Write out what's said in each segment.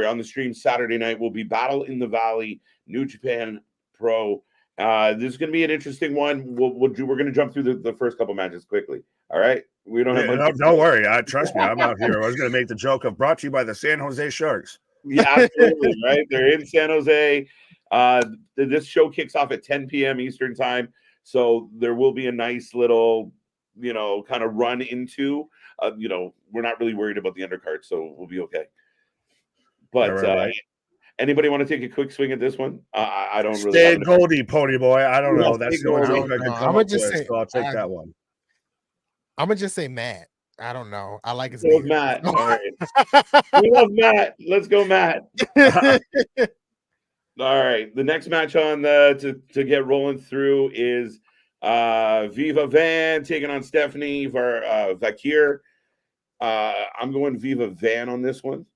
on the stream Saturday night will be Battle in the Valley, New Japan Pro. This is going to be an interesting one. We're going to jump through the first couple matches quickly. All right, we don't have much. No, don't worry. Trust me, I'm out here. I was going to make the joke of brought to you by the San Jose Sharks. Yeah, absolutely. Right, they're in San Jose. This show kicks off at 10 p.m. Eastern time, so there will be a nice little, kind of run into. We're not really worried about the undercard, so we'll be okay. But right. Anybody want to take a quick swing at this one? I don't really. Stay Goldie, Pony Boy. I don't know. That's the only joke I can come up with, so I'll take that one. I'm gonna just say Matt. I don't know. I like his name. Matt. All right. We love Matt. Let's go, Matt. All right. The next match on to get rolling through is Viva Van taking on Stephanie Vakir. I'm going Viva Van on this one.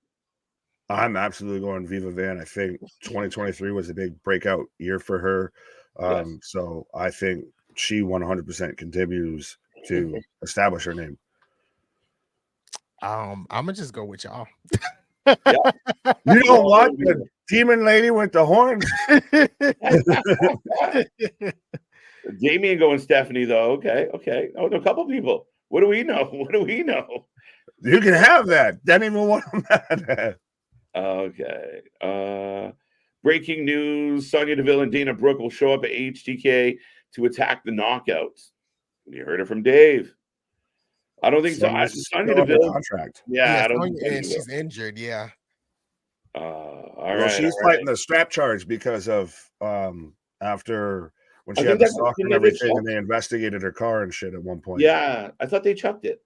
I'm absolutely going Viva Van. I think 2023 was a big breakout year for her. Yes. So I think she 100% continues to establish her name. I'm gonna just go with y'all. Yeah. You don't want the demon lady with the horns. Damien going Stephanie though. Okay. Oh, a couple people. What do we know? You can have that. Don't even want that. Okay. Breaking news: Sonya Deville and Dana Brooke will show up at HTK to attack the Knockouts. You heard it from Dave. I don't think so. Sonya Deville contract. Yeah, I don't think she's injured. Yeah. All right. She's fighting the strap charge because of after when she had the stalker and everything, and they investigated her car and shit at one point. Yeah, I thought they chucked it.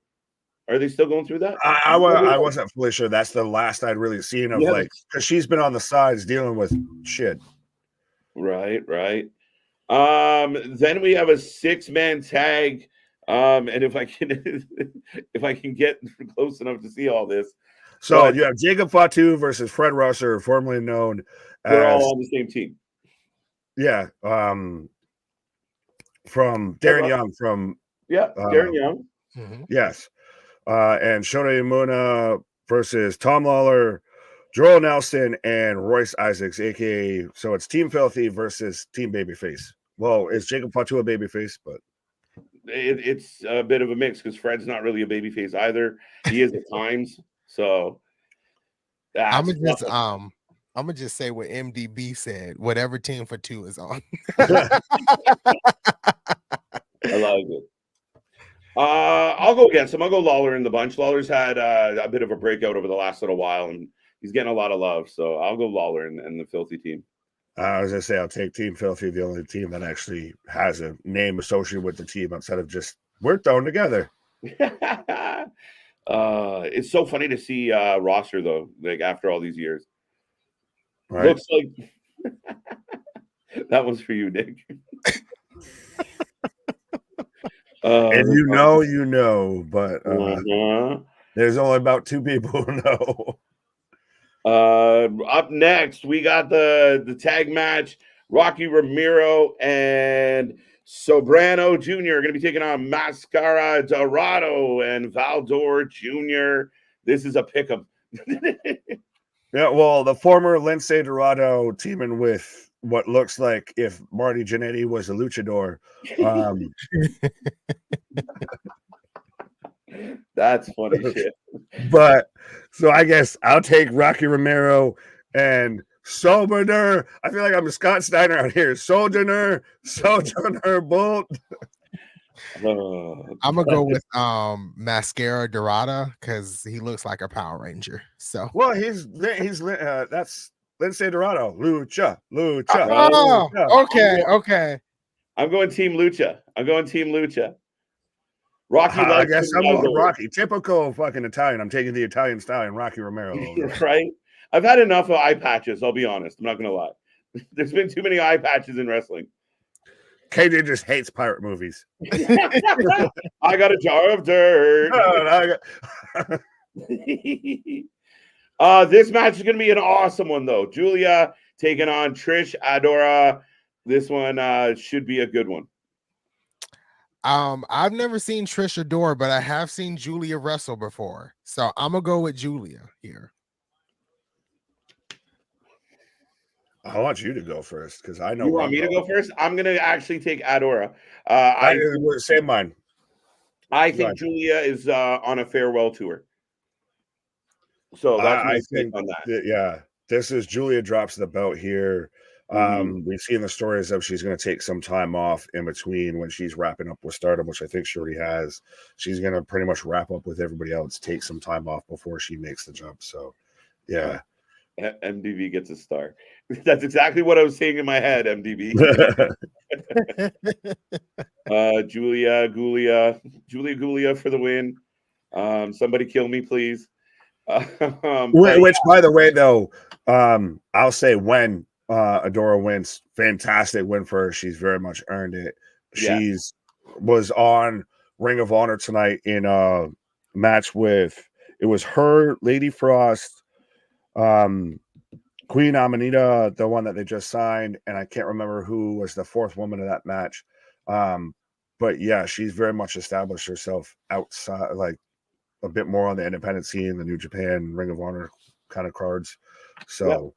Are they still going through that? I wasn't fully sure. That's the last I'd really seen of because she's been on the sides dealing with shit. Right. Then we have a 6-man tag. And if I can get close enough to see all this. So you have Jacob Fatu versus Fred Rosser, formerly known they're all on the same team. Yeah. From Darren Young Darren Young. Mm-hmm. Yes. And Shota Imuna versus Tom Lawler, Joel Nelson, and Royce Isaacs, aka so it's Team Filthy versus Team Babyface. Well, it's Jacob Fatu a babyface, but it's a bit of a mix because Fred's not really a babyface either. He is at times. So I'm gonna just say what MDB said. Whatever Team Fatu is on. I like it. I'll go against him. I'll go Lawler in the bunch. Lawler's had a bit of a breakout over the last little while, and he's getting a lot of love. So I'll go Lawler and the Filthy team. I was going to say, I'll take Team Filthy, the only team that actually has a name associated with the team outside of just, we're thrown together. It's so funny to see roster, though, like after all these years. Right. Looks like that one's for you, Nick. And you know, but there's only about 2 people who know. Up next, we got the tag match. Rocky Romero and Sobrano Jr. are going to be taking on Mascara Dorado and Valdor Jr. This is a pick'em. Yeah, well, the former Lince Dorado teaming with what looks like if Marty Jannetty was a luchador. That's funny shit. But so I guess I'll take Rocky Romero and Sojourner. I feel like I'm a Scott Steiner out here. Sojourner Bolt. I'm gonna go with Mascara Dorada because he looks like a Power Ranger. So he's that's Lince Dorado. Lucha. Oh, okay. I'm going Team Lucha. Rocky, I guess I'm going Rocky. Typical fucking Italian. I'm taking the Italian stallion, Rocky Romero. Right? I've had enough of eye patches. I'll be honest. I'm not going to lie. There's been too many eye patches in wrestling. KJ just hates pirate movies. I got a jar of dirt. This match is going to be an awesome one, though. Julia taking on Trish Adora. This one should be a good one. I've never seen Trish Adora, but I have seen Julia wrestle before. So I'm going to go with Julia here. I want you to go first because I know You where want I'm me to going. go first? I'm going to actually take Adora. Same mine. I think Julia is on a farewell tour. So that's my I take think on that. yeah, this is Julia drops the belt here. Mhm. We've seen the stories of she's going to take some time off in between when she's wrapping up with Stardom, which I think she already has. She's going to pretty much wrap up with everybody else, take some time off before she makes the jump. So, yeah. MDB gets a star. That's exactly what I was saying in my head, MDB. Julia Gulia for the win. Somebody kill me, please. Which, by the way, though, I'll say when Adora wins, fantastic win for her. She's very much earned it. Yeah. She's was on Ring of Honor tonight in a match with it was her, Lady Frost, Queen Amanita, the one that they just signed, and I can't remember who was the fourth woman of that match. But yeah, she's very much established herself outside, like a bit more on the independent scene, the New Japan, Ring of Honor kind of cards. So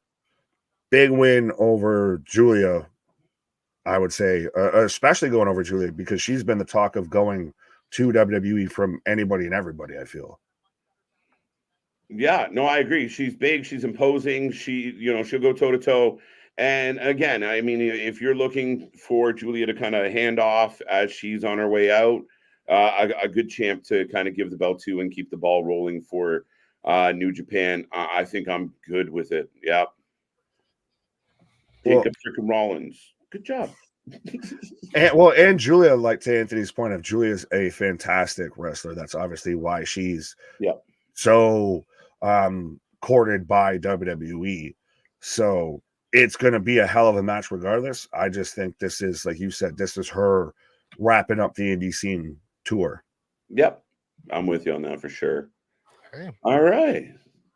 big win over Julia, I would say, especially going over Julia because she's been the talk of going to WWE from anybody and everybody, I feel. Yeah, no, I agree. She's big, she's imposing, she'll go toe to toe. And again, I mean, if you're looking for Julia to kind of hand off as she's on her way out, a good champ to kind of give the belt to and keep the ball rolling for New Japan, I think I'm good with it. Yeah. Jacob freaking Rollins. Good job. And Julia, like to Anthony's point of Julia's a fantastic wrestler. That's obviously why she's so courted by WWE. So it's going to be a hell of a match regardless. I just think this is, like you said, this is her wrapping up the indie scene tour. Yep. I'm with you on that for sure. Hey. All right.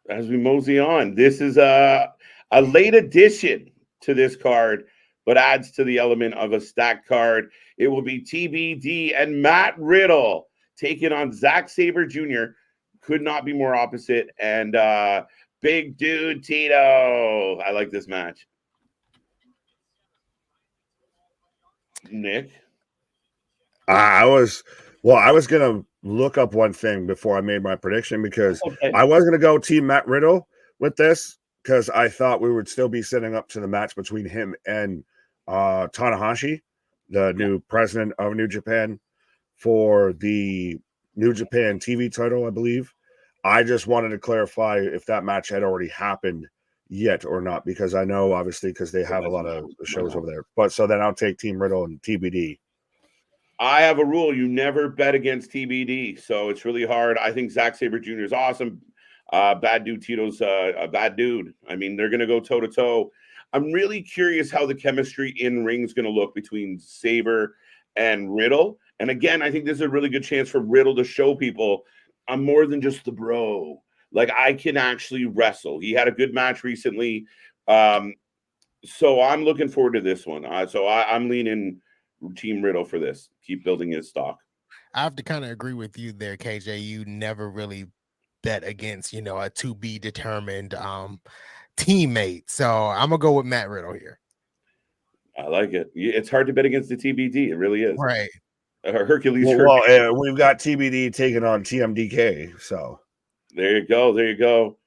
As we mosey on, this is a late addition to this card, but adds to the element of a stacked card. It will be TBD and Matt Riddle taking on Zack Sabre Jr. Could not be more opposite. And big dude Tito. I like this match. Nick? I was gonna look up one thing before I made my prediction because I was gonna go Team Matt Riddle with this because I thought we would still be setting up to the match between him and Tanahashi, the new president of New Japan, for the New Japan TV title, I believe. I just wanted to clarify if that match had already happened yet or not, because I know obviously because they have a lot of shows over there. But so then I'll take Team Riddle and TBD. I have a rule: you never bet against TBD, so it's really hard. I think Zack Sabre Jr. is awesome. Bad dude Tito's a bad dude. I mean, they're going to go toe to toe. I'm really curious how the chemistry in ring is going to look between Sabre and Riddle. And again, I think this is a really good chance for Riddle to show people I'm more than just the bro. Like I can actually wrestle. He had a good match recently. So I'm looking forward to this one. I'm leaning Team Riddle for this. Keep building his stock. I have to kind of agree with you there, KJ. You never really bet against, a to be determined teammate. So I'm gonna go with Matt Riddle here. I like it. It's hard to bet against the TBD. It really is. Right. Hercules. We've got TBD taking on TMDK. So there you go. There you go.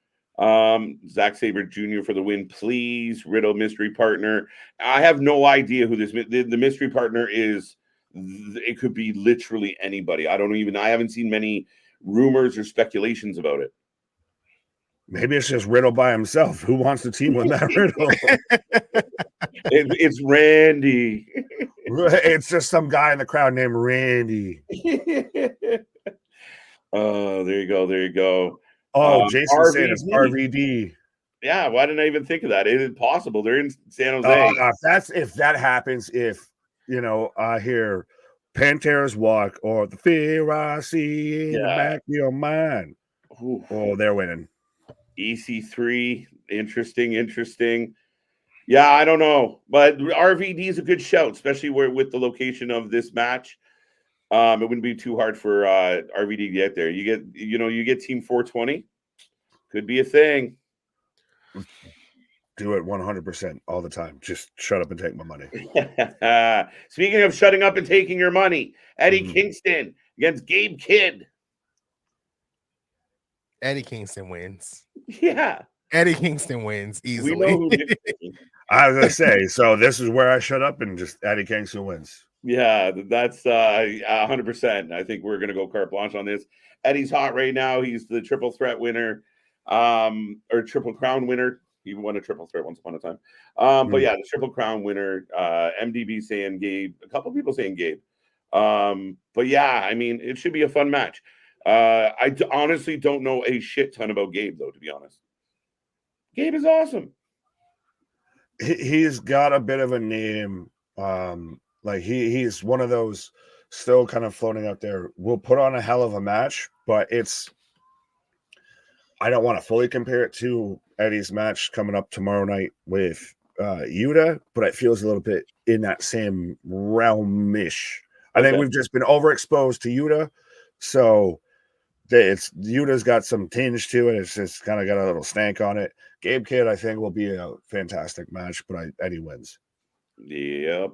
Zack Sabre Jr. for the win, please. Riddle mystery partner. I have no idea who the mystery partner is. It could be literally anybody. I haven't seen many rumors or speculations about it. Maybe it's just Riddle by himself. Who wants to team with Matt Riddle? It's Randy. It's just some guy in the crowd named Randy. Oh, there you go. There you go. Oh, Jason saying it's RVD. Yeah, why didn't I even think of that? It is possible. They're in San Jose. If that happens, I hear Pantera's Walk or The Fear I See in the Back of Your Mind. Ooh. Oh, they're winning. EC3, interesting. Yeah, I don't know, but RVD is a good shout, especially with the location of this match. It wouldn't be too hard for RVD to get there. You get Team 420, could be a thing. do it 100% all the time. Just shut up and take my money. Speaking of shutting up and taking your money, Eddie Mhm. Kingston against Gabe Kidd. Eddie Kingston wins. Yeah, Eddie Kingston wins we know easily. who. I was gonna say, so this is where I shut up and just Eddie Kingston wins. Yeah, that's 100%. I think we're gonna go carte blanche on this. Eddie's hot right now. He's the triple threat winner, or triple crown winner. He won a triple threat once upon a time. But yeah, the triple crown winner. MDB saying Gabe. A couple people saying Gabe. But yeah, I mean, it should be a fun match. Honestly don't know a shit ton about Gabe, though, to be honest. Gabe is awesome. He's got a bit of a name. Like he's one of those still kind of floating out there. We'll put on a hell of a match, but I don't want to fully compare it to Eddie's match coming up tomorrow night with Yuta, but it feels a little bit in that same realm-ish. I think we've just been overexposed to Yuta, so Yuta's got some tinge to it. It's just kind of got a little stank on it. Gabe Kidd, I think, will be a fantastic match, but Eddie wins. Yep.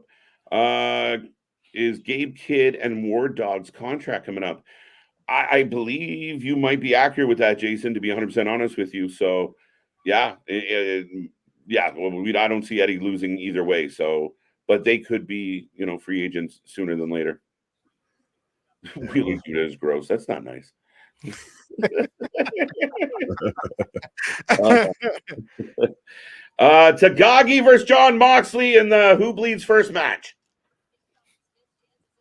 Is Gabe Kidd and War Dog's contract coming up? I believe you might be accurate with that, Jason, to be 100% honest with you. So, yeah. Well, I don't see Eddie losing either way. So, but they could be, free agents sooner than later. Wheelie Judah is gross. That's not nice. Tagagi versus John Moxley in the Who Bleeds first match.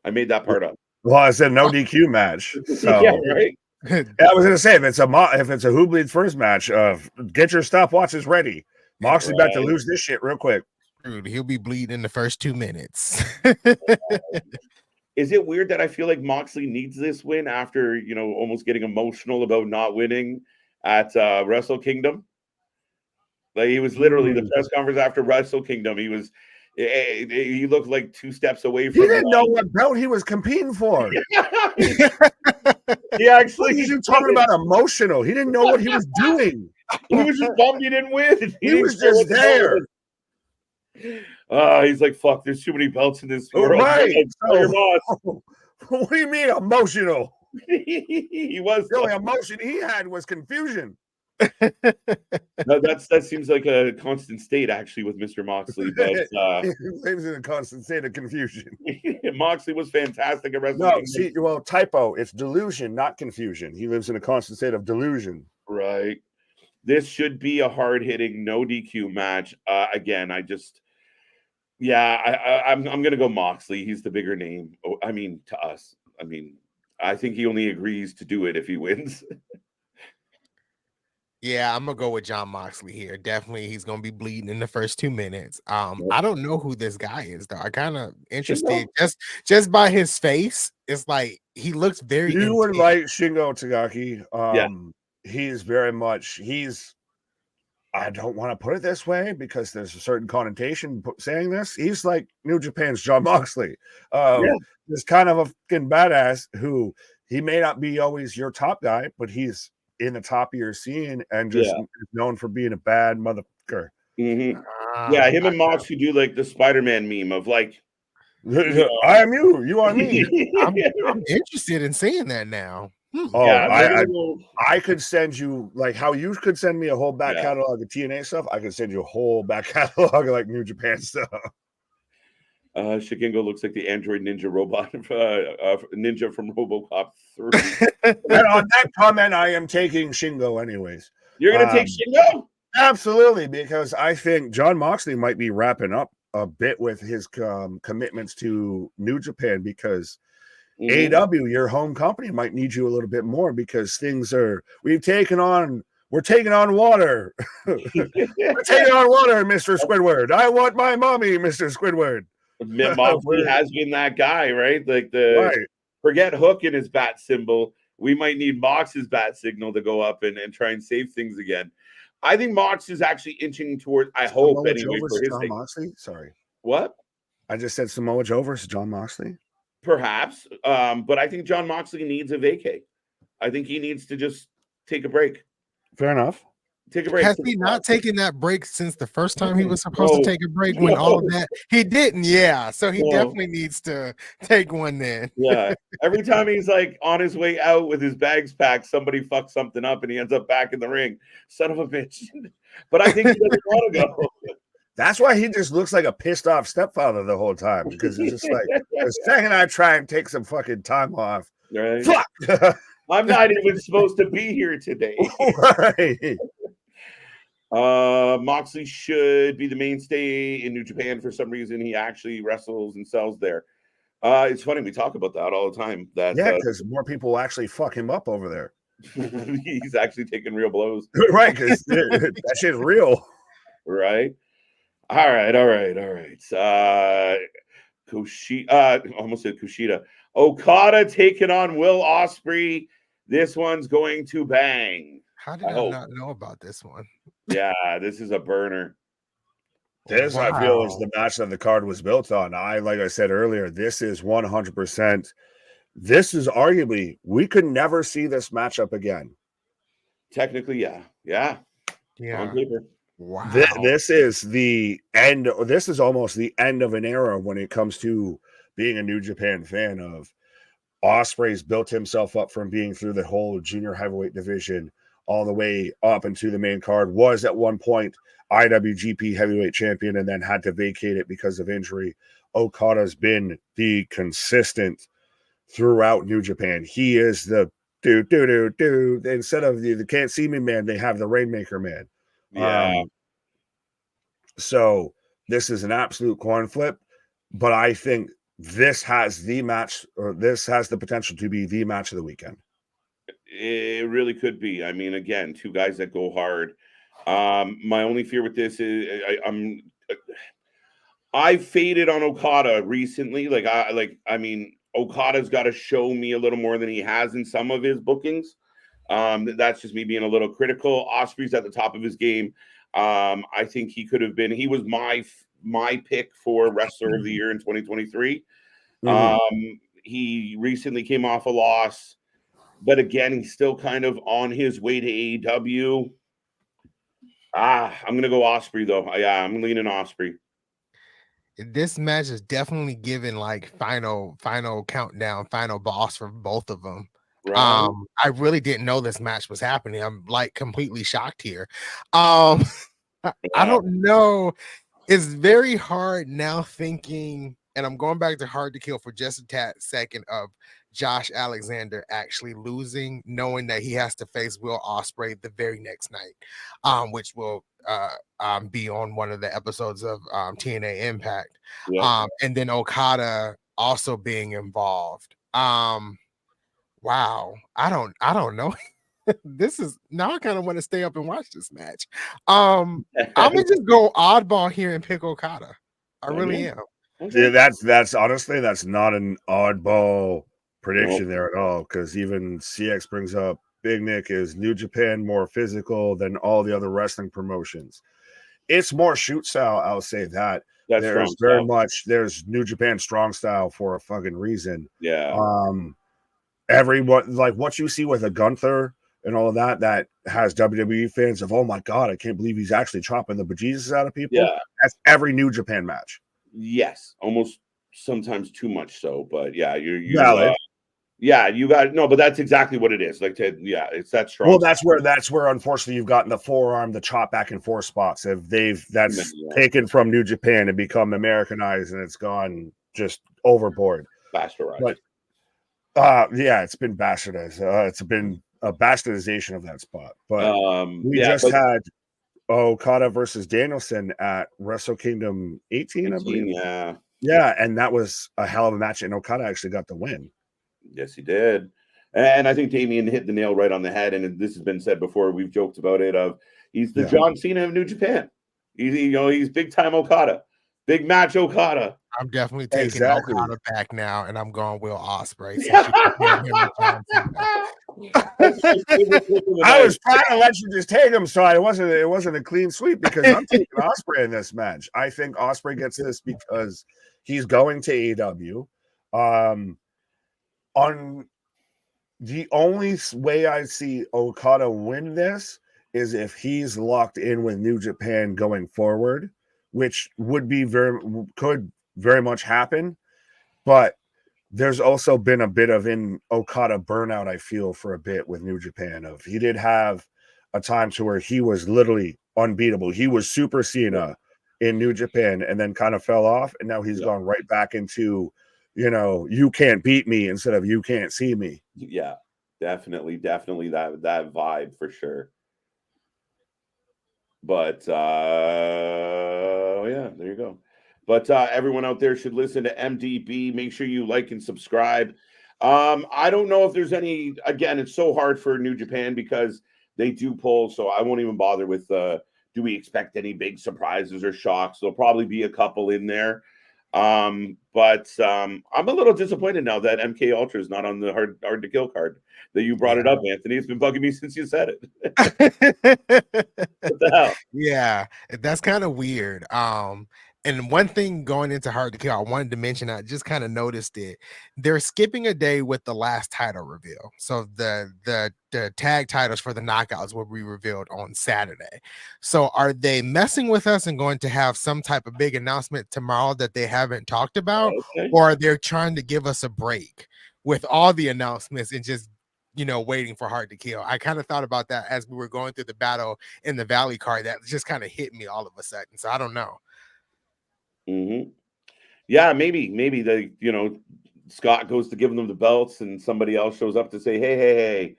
I made that part up. Well, I said no DQ match. So yeah, right. I was gonna say if it's a Who Bleeds first match, get your stopwatches ready. Moxley about to lose this shit real quick. Dude, he'll be bleeding in the first 2 minutes. Is it weird that I feel like Moxley needs this win after, almost getting emotional about not winning at Wrestle Kingdom? Like he was literally the press conference after Wrestle Kingdom. He looked like 2 steps away from. He didn't know what belt he was competing for. He actually. He's talking about emotional. He didn't know what he was doing. He was just bummed he didn't win. He was just there. He's like, fuck, there's too many belts in this world. Right. Your boss. What do you mean emotional? He was. The only emotion he had was confusion. No, that seems like a constant state actually with Mr. Moxley, but he lives in a constant state of confusion. Moxley was fantastic at wrestling. No, typo. It's delusion, not confusion. He lives in a constant state of delusion. Right. This should be a hard-hitting, no DQ match. Again, I'm gonna go Moxley. He's the bigger name. I mean, to us. I mean, I think he only agrees to do it if he wins. Yeah, I'm gonna go with John Moxley here. Definitely, he's gonna be bleeding in the first 2 minutes. I don't know who this guy is though. I kind of interested just by his face. It's like he looks very. You would like Shingo Tagaki. Yeah. He's very much. I don't want to put it this way because there's a certain connotation saying this. He's like New Japan's John Moxley. This kind of a fucking badass who he may not be always your top guy, but he's in the top of your scene and just known for being a bad motherfucker. Mm-hmm. Yeah, him and Mox who do like the Spider-Man meme of like, I am you, you are me. I'm interested in seeing that now. Oh, yeah, I could send you like how you could send me a whole back catalog of TNA stuff. I could send you a whole back catalog of like New Japan stuff. Shikingo looks like the android ninja robot, ninja from RoboCop 3. And on that comment, I am taking Shingo anyways. You're going to take Shingo? Absolutely, because I think John Moxley might be wrapping up a bit with his commitments to New Japan because AEW, your home company, might need you a little bit more because we're taking on water. We're taking on water, Mr. Squidward. I want my mommy, Mr. Squidward. Moxley has been that guy, right? Like forget Hook and his bat symbol. We might need Mox's bat signal to go up and try and save things again. I think Mox is actually inching toward. I hope anyway for his John Moxley. Sorry, what? I just said Samoa Joe versus John Moxley. Perhaps, but I think John Moxley needs a vacay. I think he needs to just take a break. Fair enough. Take a break. Has he not taken that break since the first time he was supposed to take a break when all of that? He didn't, yeah. So he definitely needs to take one then. Yeah. Every time he's like on his way out with his bags packed, somebody fucks something up and he ends up back in the ring. Son of a bitch. But I think he doesn't want to go. That's why he just looks like a pissed off stepfather the whole time, because it's just like the second I try and take some fucking time off, Right. fuck. I'm not even supposed to be here today. Right. Moxley should be the mainstay in New Japan for some reason. He actually wrestles and sells there. It's funny, we talk about that all the time. That Yeah, because more people actually fuck him up over there. he's actually taking real blows. Right, because that shit's real. Right. All right. Kushida, almost said Kushida. Okada taking on Will Ospreay. This one's going to bang. How did I not know about this one? Yeah, this is a burner. This, I feel, is the match that the card was built on. Like I said earlier, this is 100%. This is arguably, we could never see this matchup again. Technically, yeah. On paper. Wow. This is the end. This is almost the end of an era when it comes to being a New Japan fan. Of Ospreay's built himself up from being through the whole junior heavyweight division all the way up into the main card, was at one point IWGP heavyweight champion and then had to vacate it because of injury. Okada's been the consistent throughout New Japan. He is the dude. Instead of the can't see me man, they have the Rainmaker man. Yeah. So this is an absolute coin flip, but I think this has the match, or this has the potential to be the match of the weekend. It really could be. I mean, again, two guys that go hard. My only fear with this is I faded on Okada recently. I mean, Okada's got to show me a little more than he has in some of his bookings. That's just me being a little critical. Ospreay's at the top of his game. I think he could have been. He was my pick for Wrestler of the Year in 2023. He recently came off a loss, but again, he's still kind of on his way to AEW. I'm gonna go Ospreay though. Yeah, I'm leaning Ospreay. This match is definitely given like final countdown, final boss for both of them. Right. I really didn't know this match was happening. I'm like completely shocked here. I don't know. It's very hard now thinking, and I'm going back to Hard to Kill for just a tad second, of Josh Alexander actually losing, knowing that he has to face Will Ospreay the very next night, which will be on one of the episodes of TNA Impact. Yeah. And then Okada also being involved. Wow, I don't know. This is now I kind of want to stay up and watch this match. I'm gonna just go oddball here and pick Okada. I really am. Yeah, that's honestly, that's not an oddball prediction there at all, because even CX brings up Big Nick is New Japan more physical than all the other wrestling promotions. It's more shoot style, I'll say that. There's very much there's New Japan strong style for a fucking reason. Yeah. Everyone, like what you see with a Gunther and all of that has WWE fans of, oh my god, I can't believe he's actually chopping the bejesus out of people. Yeah. That's every New Japan match. Yes, almost sometimes too much so, but yeah, you got no, but that's exactly what it is. It's that strong. Well, that's where unfortunately you've gotten the forearm, the chop back and forth spots. That's taken from New Japan and become Americanized, and it's gone just overboard. Bastardized. But it's been bastardized. It's been a bastardization of that spot. But we had Okada versus Danielson at Wrestle Kingdom 18, I believe. Yeah, and that was a hell of a match, and Okada actually got the win. Yes, he did. And I think Damian hit the nail right on the head. And this has been said before. We've joked about it. He's the John Cena of New Japan. He's big time Okada, big match Okada. I'm definitely taking Okada back now, and I'm going Will Ospreay. I was trying to let you just take him, so it wasn't a clean sweep, because I'm taking Ospreay in this match. I think Ospreay gets this because he's going to AEW. On the only way I see Okada win this is if he's locked in with New Japan going forward, which could very much happen. But there's also been a bit of in Okada burnout, I feel, for a bit with New Japan. He did have a time to where he was literally unbeatable. He was Super Cena in New Japan and then kind of fell off. And now he's gone right back into, you can't beat me instead of you can't see me. Yeah, definitely that vibe for sure. But yeah, there you go. But everyone out there should listen to MDB. Make sure you like and subscribe. I don't know if there's any. Again, it's so hard for New Japan because they do pull. So I won't even bother with. Do we expect any big surprises or shocks? There'll probably be a couple in there. But I'm a little disappointed now that MK Ultra is not on the hard to kill card. That you brought it up, Anthony. It's been bugging me since you said it. What the hell? Yeah, that's kind of weird. And one thing going into Hard to Kill, I wanted to mention, I just kind of noticed it. They're skipping a day with the last title reveal. So the tag titles for the knockouts will be revealed on Saturday. So are they messing with us and going to have some type of big announcement tomorrow that they haven't talked about? Okay. Or are they trying to give us a break with all the announcements and just waiting for Hard to Kill? I kind of thought about that as we were going through the battle in the Valley card. That just kind of hit me all of a sudden. So I don't know. Mm-hmm. Yeah, maybe they, Scott goes to give them the belts and somebody else shows up to say, hey.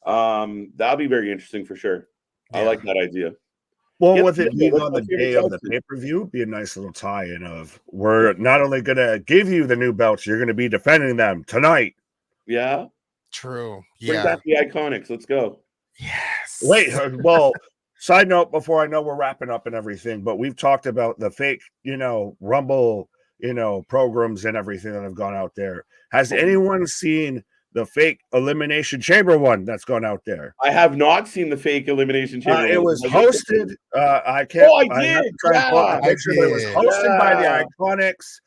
That'll be very interesting for sure. Yeah. I like that idea. Well, with it being on the day of the pay-per-view, be a nice little tie-in of we're not only going to give you the new belts, you're going to be defending them tonight. Yeah. True. Bring back the Iconics. Let's go. Yes. Wait, well, side note before I know we're wrapping up and everything, but we've talked about the fake, Rumble, programs and everything that have gone out there. Has anyone seen the fake Elimination Chamber one that's gone out there? I have not seen the fake Elimination Chamber. It was hosted. I can't. Oh, I did. It was hosted by the Iconics.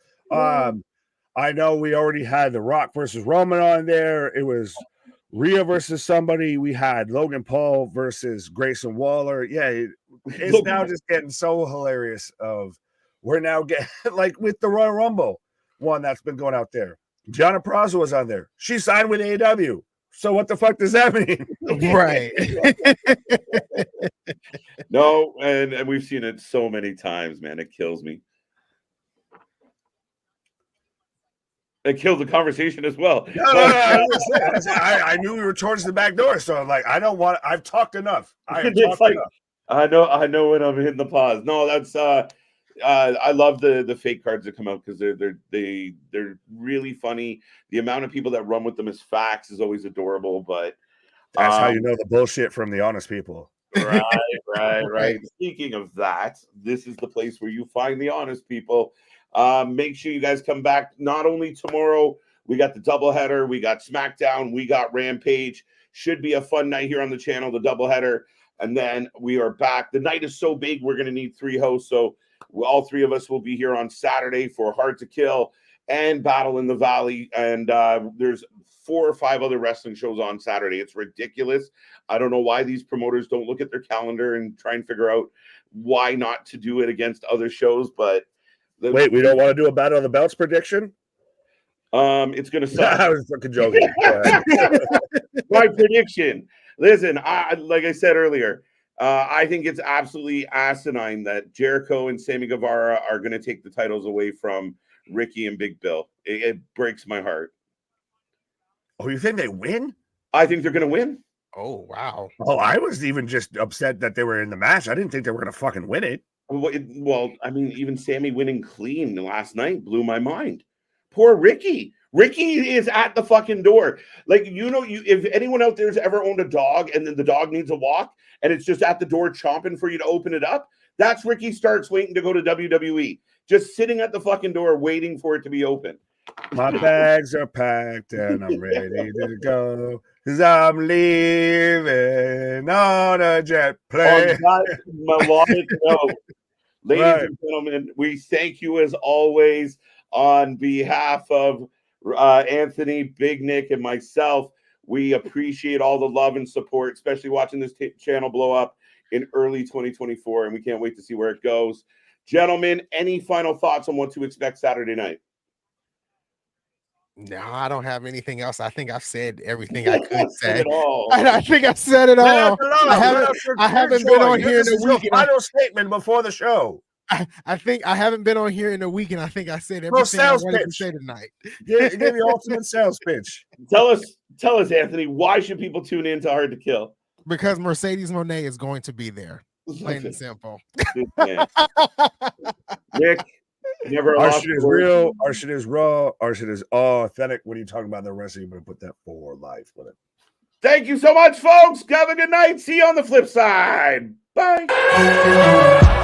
I know we already had The Rock versus Roman on there. It was Rhea versus somebody. We had Logan Paul versus Grayson Waller. Yeah, it's now just getting so hilarious. We're now getting like with the Royal Rumble one that's been going out there. Gianna Prazo was on there. She signed with AEW. So what the fuck does that mean? Right. No, and we've seen it so many times, man. It kills me. It killed the conversation as well. No, I knew we were towards the back door, so I'm like, I've talked enough. Enough. I know when I'm hitting the pause. No, that's I love the fake cards that come out because they're really funny. The amount of people that run with them as facts is always adorable, but that's how you know the bullshit from the honest people. Right. Speaking of that, this is the place where you find the honest people. Make sure you guys come back. Not only tomorrow, we got the doubleheader, we got SmackDown, we got Rampage. Should be a fun night here on the channel, the doubleheader. And then we are back. The night is so big, we're going to need 3 hosts. So all 3 of us will be here on Saturday for Hard to Kill and Battle in the Valley. And there's 4 or 5 other wrestling shows on Saturday. It's ridiculous. I don't know why these promoters don't look at their calendar and try and figure out why not to do it against other shows. But wait, we don't want to do a Battle of the Belts prediction? It's going to suck. I was fucking joking. My prediction. Listen, like I said earlier, I think it's absolutely asinine that Jericho and Sammy Guevara are going to take the titles away from Ricky and Big Bill. It breaks my heart. Oh, you think they win? I think they're going to win. Oh, wow. Oh, I was even just upset that they were in the match. I didn't think they were going to fucking win it. Well, I mean, even Sammy winning clean last night blew my mind. Poor Ricky. Ricky is at the fucking door. Like, if anyone out there's ever owned a dog and then the dog needs a walk and it's just at the door chomping for you to open it up, that's Ricky Starks waiting to go to WWE. Just sitting at the fucking door waiting for it to be open. My bags are packed and I'm ready to go because I'm leaving on a jet plane. Melodic note. Ladies and gentlemen, we thank you as always on behalf of Anthony, Big Nick, and myself. We appreciate all the love and support, especially watching this channel blow up. in early 2024, and we can't wait to see where it goes. Gentlemen, any final thoughts on what to expect Saturday night? No, I don't have anything else. I think I've said everything I could say. It all. I think I said it all. I haven't been on here in a week. Final statement before the show. I think I haven't been on here in a week, and I think I said everything I wanted to say tonight. Give the ultimate sales pitch. Tell us, Anthony, why should people tune in to Hard to Kill? Because Mercedes Moné is going to be there. Plain and simple. Rick, never our shit is real. Our shit is raw. Our shit is authentic. What are you talking about? The rest of you better put that for life with it. Thank you so much, folks. Have a good night. See you on the flip side. Bye.